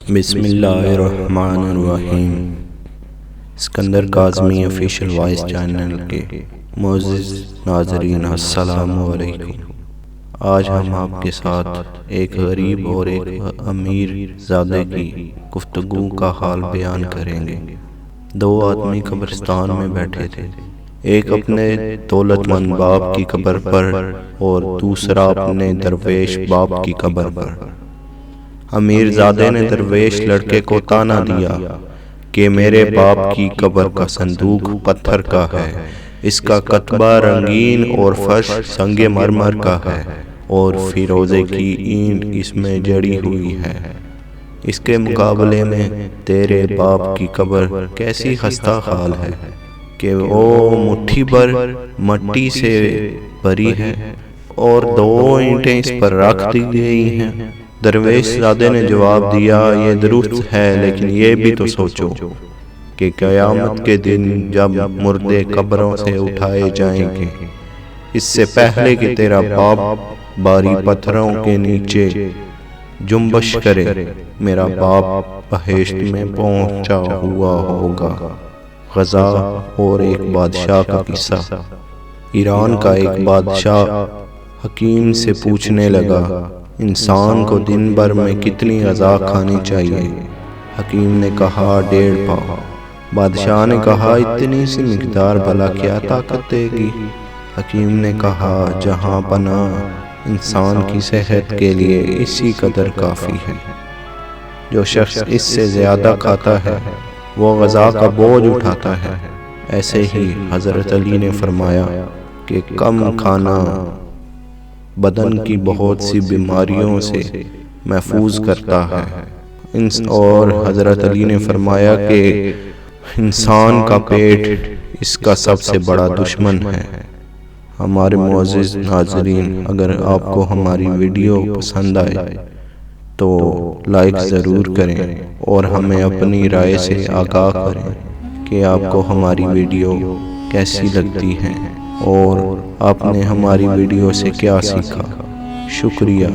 بسم اللہ الرحمن الرحیم۔ Sikandar Kazmi official voice channel کے معزز ناظرین السلام علیکم۔ آج ہم آپ کے ساتھ ایک غریب اور ایک امیر زادے کی گفتگو کا حال بیان کریں گے۔ دو آدمی قبرستان میں بیٹھے تھے، ایک اپنے دولت مند باپ کی قبر پر اور دوسرا اپنے درویش باپ کی قبر پر۔ امیر زادے نے درویش لڑکے کو طعنہ دیا کہ میرے باپ کی قبر کا صندوق پتھر کا ہے، اس کا کتبہ رنگین اور فرش سنگ مرمر کا ہے اور فیروزے کی اینٹ اس میں جڑی ہوئی ہے۔ اس کے مقابلے میں تیرے باپ کی قبر کیسی خستہ حال ہے کہ وہ مٹھی بھر مٹی سے بھری ہے اور دو اینٹیں اس پر رکھ دی گئی ہیں۔ درویش زادے نے جواب دیا، یہ درست ہے، لیکن یہ بھی تو سوچو کہ قیامت کے دن جب مردے قبروں سے اٹھائے جائیں گے، اس سے پہلے کہ تیرا باپ بھاری پتھروں کے نیچے جنبش کرے، میرا باپ بہشت میں پہنچا ہوا ہوگا۔ غزہ اور ایک بادشاہ کا قصہ۔ ایران کا ایک بادشاہ حکیم سے پوچھنے لگا، انسان کو دن بھر میں کتنی غذا کھانی چاہیے؟ حکیم نے کہا 1.5 پاؤ۔ بادشاہ نے کہا اتنی سی مقدار بھلا کیا طاقت دے گی؟ حکیم نے کہا جہاں پناہ انسان کی صحت کے لیے اسی قدر کافی ہے۔ جو شخص اس سے زیادہ کھاتا ہے وہ غذا کا بوجھ اٹھاتا ہے۔ ایسے ہی حضرت علی نے فرمایا کہ کم کھانا بدن کی بہت سی بیماریوں سے محفوظ کرتا ہے، اور حضرت علی نے فرمایا کہ انسان کا پیٹ اس کا سب سے بڑا دشمن ہے۔ ہمارے معزز ناظرین، اگر آپ کو ہماری ویڈیو پسند آئے تو لائک ضرور کریں اور ہمیں اپنی رائے سے آگاہ کریں کہ آپ کو ہماری ویڈیو کیسی لگتی ہے اور آپ نے ہماری ویڈیو سے کیا سیکھا۔ شکریہ۔